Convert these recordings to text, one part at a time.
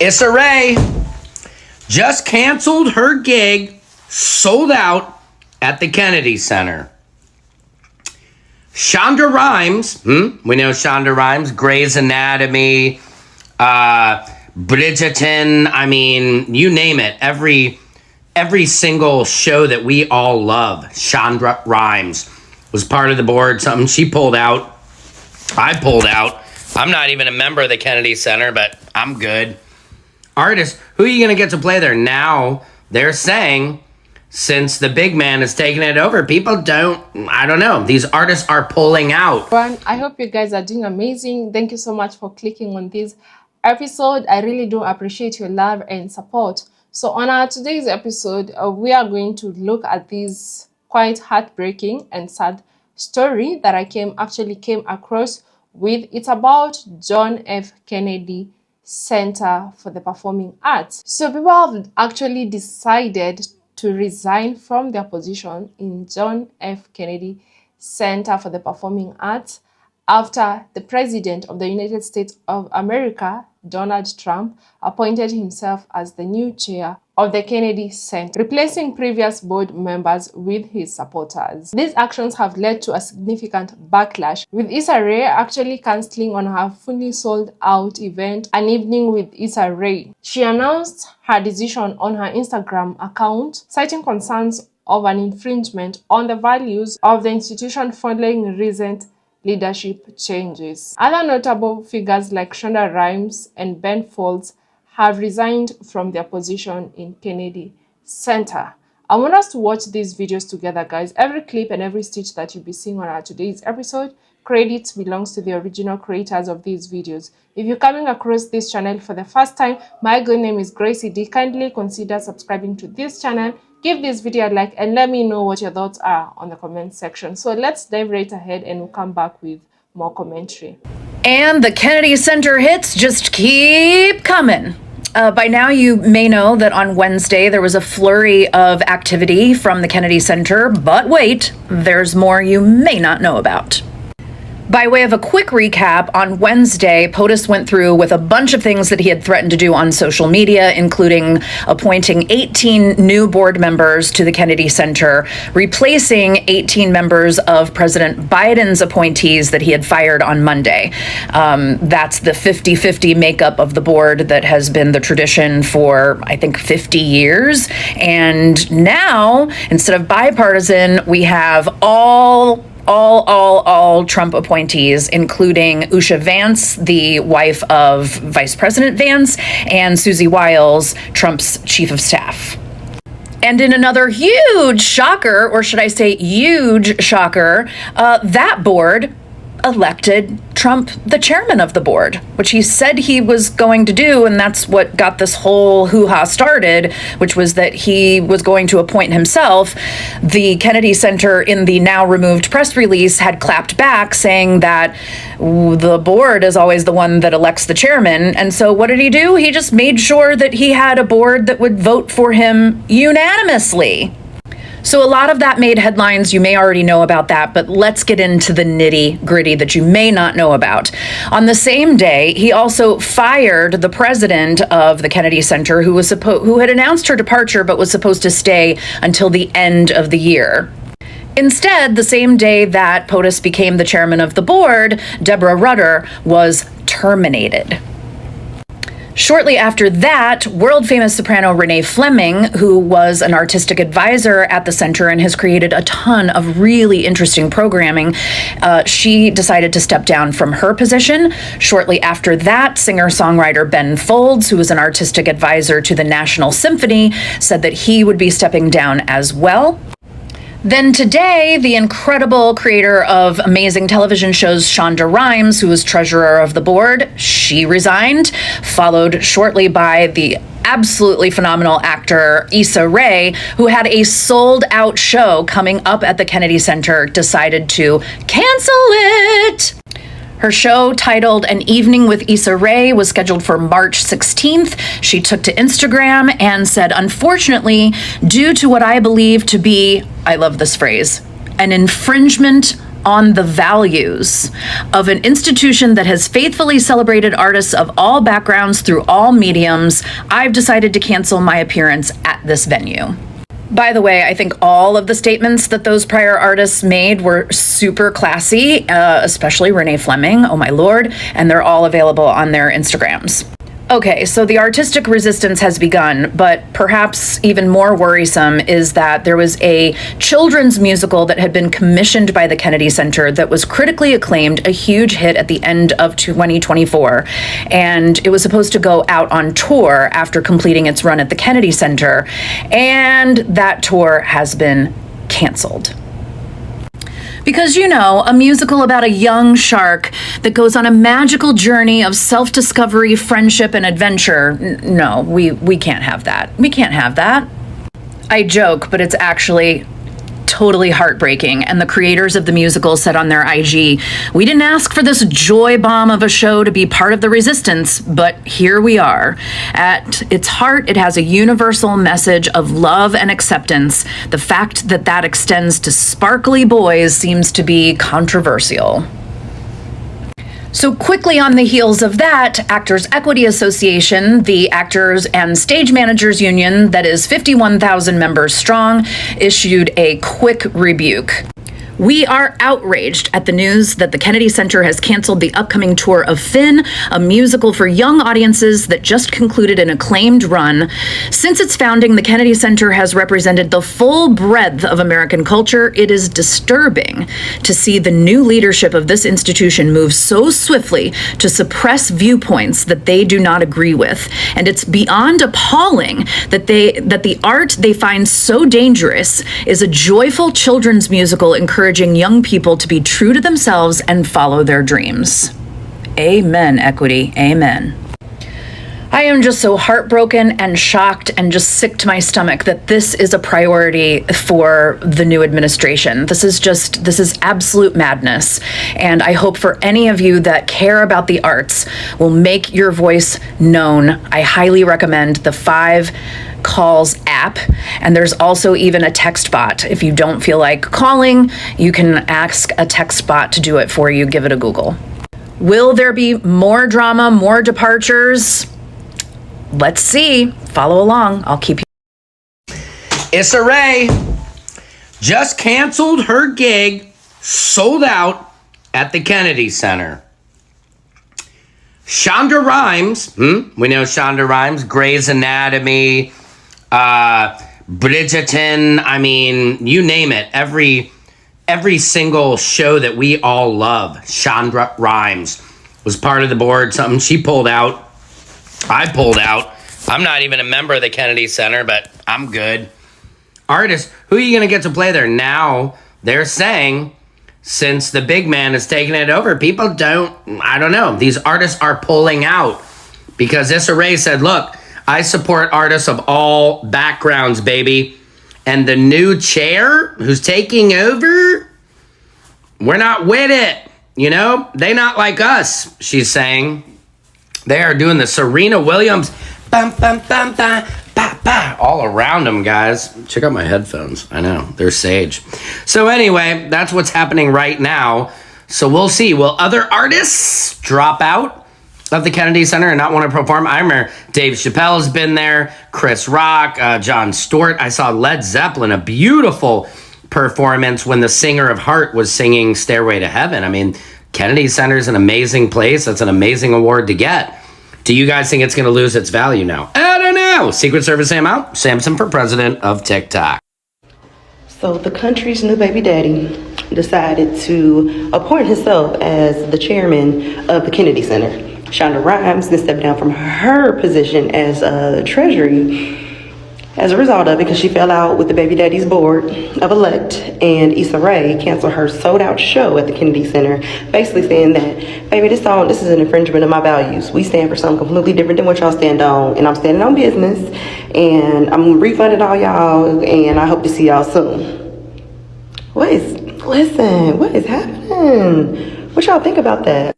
Issa Rae just canceled her gig, sold out at the Kennedy Center. Shonda Rhimes, we know Shonda Rhimes, Grey's Anatomy, Bridgerton, I mean, you name it. Every single show that we all love, Shonda Rhimes was part of the board. Something she pulled out. I pulled out. I'm not even a member of the Kennedy Center, but I'm good. Artists, who are you going to get to play there? Now they're saying, since the big man is taking it over, people I don't know. These artists are pulling out. I hope you guys are doing amazing. Thank you so much for clicking on this episode. I really do appreciate your love and support. So on our today's episode, we are going to look at this quite heartbreaking and sad story that I actually came across with. It's about John F. Kennedy Center for the Performing Arts. So people have actually decided to resign from their position in John F. Kennedy Center for the Performing Arts after the President of the United States of America, Donald Trump, appointed himself as the new chair of the Kennedy Center, replacing previous board members with his supporters. These actions have led to a significant backlash, with Issa Rae actually cancelling on her fully sold out event, An Evening with Issa Rae. She announced her decision on her Instagram account, citing concerns of an infringement on the values of the institution following recent leadership changes. Other notable figures like Shonda Rhimes and Ben Folds have resigned from their position in Kennedy Center. I want us to watch these videos together, guys. Every clip and every stitch that you'll be seeing on our today's episode, credit belongs to the original creators of these videos. If you're coming across this channel for the first time, my good name is Gracey D. Kindly consider subscribing to this channel. Give this video a like and let me know what your thoughts are on the comment section. So let's dive right ahead and we'll come back with more commentary. And the Kennedy Center hits just keep coming. By now, you may know that on Wednesday there was a flurry of activity from the Kennedy Center, but wait, there's more you may not know about. By way of a quick recap, on Wednesday, POTUS went through with a bunch of things that he had threatened to do on social media, including appointing 18 new board members to the Kennedy Center, replacing 18 members of President Biden's appointees that he had fired on Monday. That's the 50-50 makeup of the board that has been the tradition for, I think, 50 years. And now, instead of bipartisan, we have all Trump appointees, including Usha Vance, the wife of Vice President Vance, and Susie Wiles, Trump's chief of staff. And in another huge shocker, or should I say huge shocker, that board elected Trump the chairman of the board, which he said he was going to do, and that's what got this whole hoo-ha started, which was that he was going to appoint himself. The Kennedy Center, in the now removed press release, had clapped back, saying that the board is always the one that elects the chairman. And so what did he do? He just made sure that he had a board that would vote for him unanimously. So a lot of that made headlines. You may already know about that, but let's get into the nitty-gritty that you may not know about. On the same day, he also fired the president of the Kennedy Center, who had announced her departure but was supposed to stay until the end of the year. Instead, the same day that POTUS became the chairman of the board, Deborah Rutter was terminated. Shortly after that, world-famous soprano Renee Fleming, who was an artistic advisor at the center and has created a ton of really interesting programming, she decided to step down from her position. Shortly after that, singer-songwriter Ben Folds, who was an artistic advisor to the National Symphony, said that he would be stepping down as well. Then today, the incredible creator of amazing television shows, Shonda Rhimes, who was treasurer of the board, she resigned, followed shortly by the absolutely phenomenal actor Issa Rae, who had a sold-out show coming up at the Kennedy Center, decided to cancel it. Her show, titled An Evening with Issa Rae, was scheduled for March 16th. She took to Instagram and said, unfortunately, due to what I believe to be, I love this phrase, an infringement on the values of an institution that has faithfully celebrated artists of all backgrounds through all mediums, I've decided to cancel my appearance at this venue. By the way, I think all of the statements that those prior artists made were super classy, especially Renee Fleming, oh my lord, and they're all available on their Instagrams. Okay, so the artistic resistance has begun, but perhaps even more worrisome is that there was a children's musical that had been commissioned by the Kennedy Center that was critically acclaimed, a huge hit at the end of 2024, and it was supposed to go out on tour after completing its run at the Kennedy Center, and that tour has been canceled. Because, you know, a musical about a young shark that goes on a magical journey of self-discovery, friendship, and adventure, no, we can't have that. We can't have that. I joke, but it's actually totally heartbreaking. And the creators of the musical said on their IG, "We didn't ask for this joy bomb of a show to be part of the resistance, but here we are." At its heart, it has a universal message of love and acceptance. The fact that that extends to sparkly boys seems to be controversial. So quickly on the heels of that, Actors Equity Association, the Actors and Stage Managers Union that is 51,000 members strong, issued a quick rebuke. "We are outraged at the news that the Kennedy Center has canceled the upcoming tour of Finn, a musical for young audiences that just concluded an acclaimed run. Since its founding, the Kennedy Center has represented the full breadth of American culture. It is disturbing to see the new leadership of this institution move so swiftly to suppress viewpoints that they do not agree with. And it's beyond appalling that the art they find so dangerous is a joyful children's musical encouraging young people to be true to themselves and follow their dreams." Amen, Equity. Amen. I am just so heartbroken and shocked and just sick to my stomach that this is a priority for the new administration. This is absolute madness. And I hope for any of you that care about the arts will make your voice known. I highly recommend the 5 Calls app, and there's also even a text bot. If you don't feel like calling, you can ask a text bot to do it for you. Give it a Google. Will there be more drama, more departures? Let's see. Follow along. I'll keep you. Issa Rae just canceled her gig, sold out at the Kennedy Center. Shonda Rhimes, we know Shonda Rhimes, Grey's Anatomy, Bridgerton, I mean, you name it. Every single show that we all love, Shonda Rhimes was part of the board. Something she pulled out. I pulled out. I'm not even a member of the Kennedy Center, but I'm good. Artists, who are you going to get to play there? Now they're saying, since the big man is taking it over, people I don't know. These artists are pulling out because Issa Rae said, look, I support artists of all backgrounds, baby. And the new chair who's taking over, we're not with it. You know, they not like us, she's saying. They are doing the Serena Williams, bum, bum, bum, bum, bah, bah, all around them, guys. Check out my headphones. I know, they're sage. So anyway, that's what's happening right now. So we'll see. Will other artists drop out of the Kennedy Center and not want to perform? I remember Dave Chappelle's been there, Chris Rock, Jon Stewart. I saw Led Zeppelin, a beautiful performance when the singer of Heart was singing Stairway to Heaven. I mean, Kennedy Center is an amazing place. That's an amazing award to get. Do you guys think it's going to lose its value now? I don't know. Secret Service Sam out. Samson for president of TikTok. So the country's new baby daddy decided to appoint himself as the chairman of the Kennedy Center. Shonda Rhimes then stepped down from her position as Treasury as a result of it, because she fell out with the baby daddy's board of elect, and Issa Rae canceled her sold out show at the Kennedy Center, basically saying that, baby, this is an infringement of my values. We stand for something completely different than what y'all stand on, and I'm standing on business, and I'm refunding all y'all, and I hope to see y'all soon. What is happening? What y'all think about that?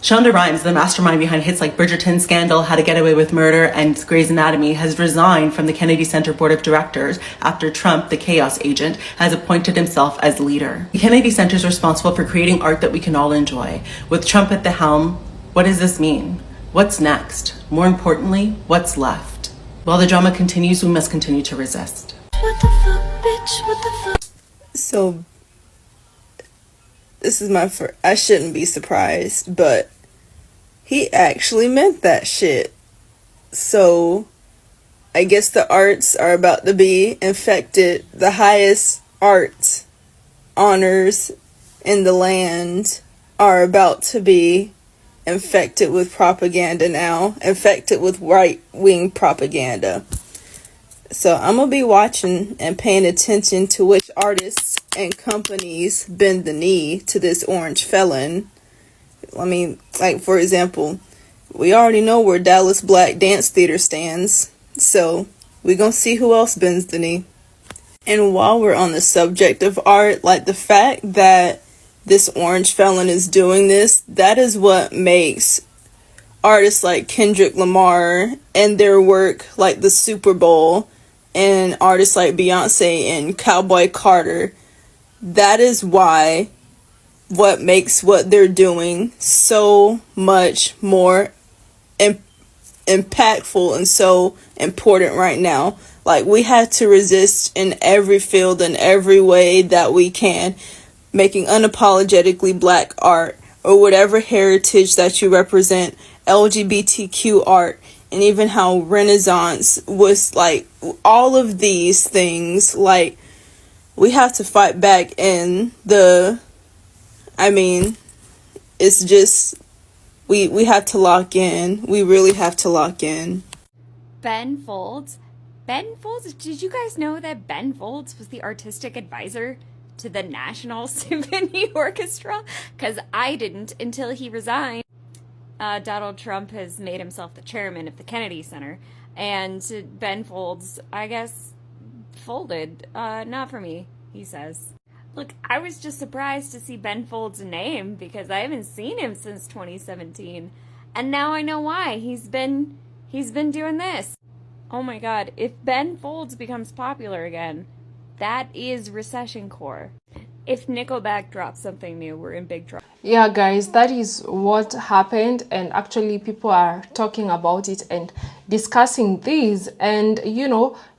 Shonda Rhimes, the mastermind behind hits like Bridgerton, Scandal, How to Get Away with Murder, and Grey's Anatomy, has resigned from the Kennedy Center Board of Directors after Trump, the chaos agent, has appointed himself as leader. The Kennedy Center is responsible for creating art that we can all enjoy. With Trump at the helm, what does this mean? What's next? More importantly, what's left? While the drama continues, we must continue to resist. What the fuck, bitch? What the fuck? So, this is my first. I shouldn't be surprised, but he actually meant that shit. So, I guess the arts are about to be infected. The highest art honors in the land are about to be infected with propaganda now. Infected with right-wing propaganda. So I'm going to be watching and paying attention to which artists and companies bend the knee to this orange felon. I mean, like, for example, we already know where Dallas Black Dance Theater stands. So we're going to see who else bends the knee. And while we're on the subject of art, like the fact that this orange felon is doing this, that is what makes artists like Kendrick Lamar and their work like the Super Bowl and artists like Beyonce and Cowboy Carter, that is why what makes what they're doing so much more impactful and so important right now. Like, we have to resist in every field, in every way that we can, making unapologetically black art or whatever heritage that you represent, LGBTQ art, and even how Renaissance was, like, all of these things. Like, we have to fight back in it's just, we have to lock in. We really have to lock in. Ben Folds. Ben Folds, did you guys know that Ben Folds was the artistic advisor to the National Symphony Orchestra? Because I didn't until he resigned. Donald Trump has made himself the chairman of the Kennedy Center, and Ben Folds, I guess, folded. Not for me, he says. Look, I was just surprised to see Ben Folds' name because I haven't seen him since 2017, and now I know why. He's been doing this. Oh my God, if Ben Folds becomes popular again, that is recession core. If Nickelback drops something new, we're in big trouble. Yeah, guys, that is what happened, and actually people are talking about it and discussing this. And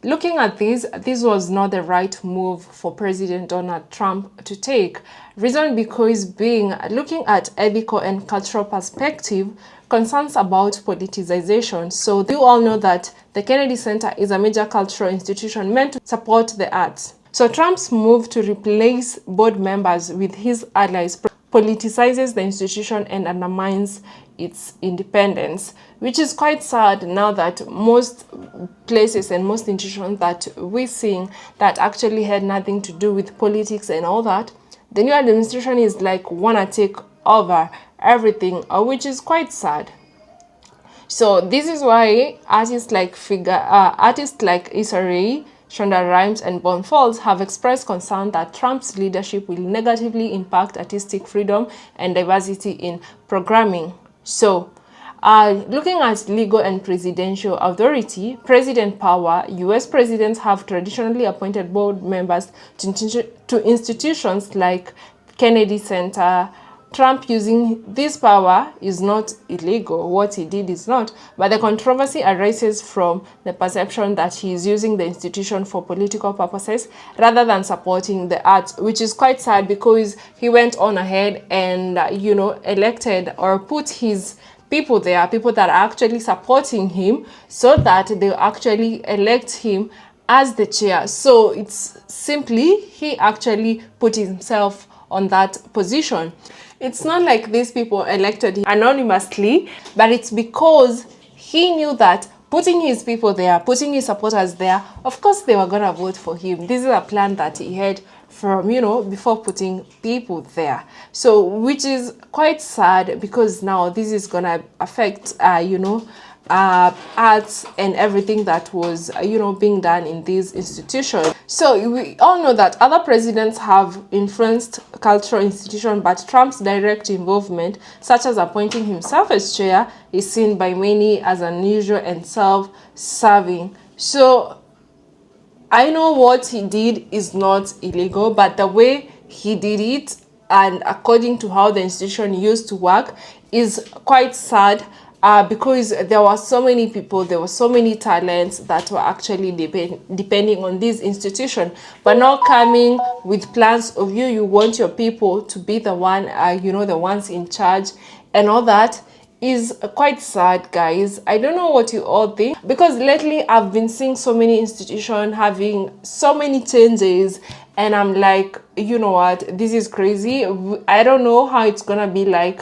looking at this was not the right move for President Donald Trump to take. Reason because looking at ethical and cultural perspective, concerns about politicization. So you all know that the Kennedy Center is a major cultural institution meant to support the arts. So Trump's move to replace board members with his allies politicizes the institution and undermines its independence, which is quite sad now that most places and most institutions that we're seeing that actually had nothing to do with politics and all that, the new administration is like wanna take over everything, which is quite sad. So this is why artists like Issa Rae, Shonda Rhimes, and Ben Folds have expressed concern that Trump's leadership will negatively impact artistic freedom and diversity in programming. So, looking at legal and presidential authority, president power, U.S. presidents have traditionally appointed board members to institutions like Kennedy Center. Trump using this power is not illegal. What he did is not. But the controversy arises from the perception that he is using the institution for political purposes rather than supporting the arts, which is quite sad because he went on ahead and, elected or put his people there, people that are actually supporting him so that they actually elect him as the chair. So it's simply he actually put himself on that position. It's not like these people elected him anonymously, but it's because he knew that putting his people there, putting his supporters there, of course they were going to vote for him. This is a plan that he had from, before putting people there. So, which is quite sad because now this is going to affect, arts and everything that was being done in these institutions. So we all know that other presidents have influenced cultural institutions, but Trump's direct involvement, such as appointing himself as chair, is seen by many as unusual and self-serving. So I know what he did is not illegal, but the way he did it and according to how the institution used to work is quite sad, because there were so many people, there were so many talents that were actually depending on this institution, but not coming with plans of you want your people to be the one, the ones in charge and all that is quite sad, guys. I don't know what you all think, because lately I've been seeing so many institutions having so many changes, and I'm like, you know what, this is crazy. I don't know how it's gonna be like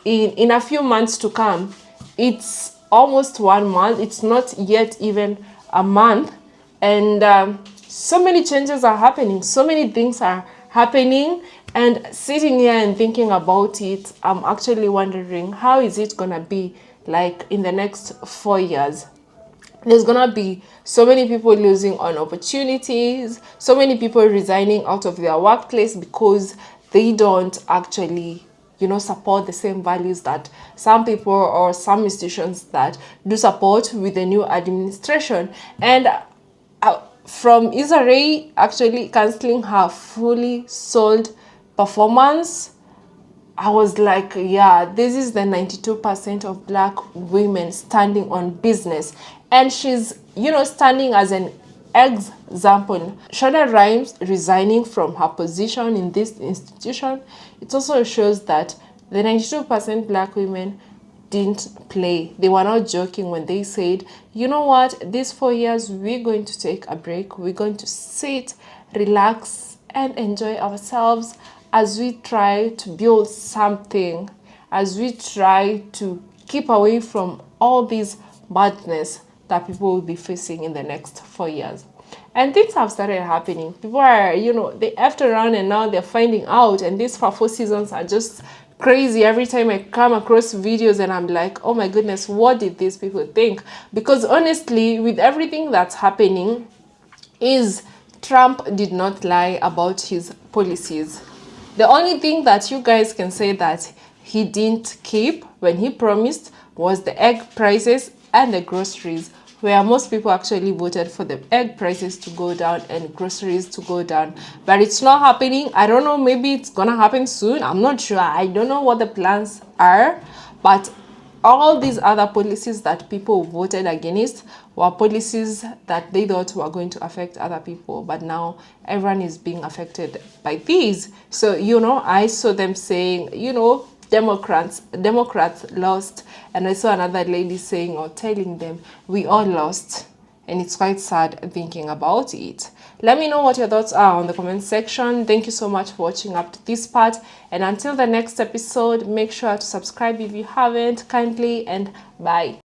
in a few months to come. It's almost 1 month, it's not yet even a month, and so many changes are happening, so many things are happening, and sitting here and thinking about it, I'm actually wondering how is it gonna be like in the next 4 years. There's gonna be so many people losing on opportunities, so many people resigning out of their workplace because they don't actually support the same values that some people or some institutions that do support with the new administration. And from Israel actually canceling her fully sold performance, I was like, yeah, this is the 92% of black women standing on business. And she's, standing as an example. Shonda Rhimes resigning from her position in this institution, it also shows that the 92% black women didn't play. They were not joking when they said, you know what, these 4 years, we're going to take a break. We're going to sit, relax, and enjoy ourselves as we try to build something, as we try to keep away from all this madness that people will be facing in the next 4 years. And things have started happening. People are, they effed around and now they're finding out. And these 4 seasons are just crazy. Every time I come across videos and I'm like, oh my goodness, what did these people think? Because honestly, with everything that's happening, is Trump did not lie about his policies. The only thing that you guys can say that he didn't keep when he promised was the egg prices and the groceries, where most people actually voted for the egg prices to go down and groceries to go down. But it's not happening. I don't know, maybe it's gonna happen soon. I'm not sure. I don't know what the plans are, but all these other policies that people voted against were policies that they thought were going to affect other people, but now everyone is being affected by these. So, I saw them saying, Democrats lost, and I saw another lady saying or telling them, we all lost. And it's quite sad thinking about it. Let me know what your thoughts are on the comment section. Thank you so much for watching up to this part. And until the next episode, make sure to subscribe if you haven't, kindly, and bye.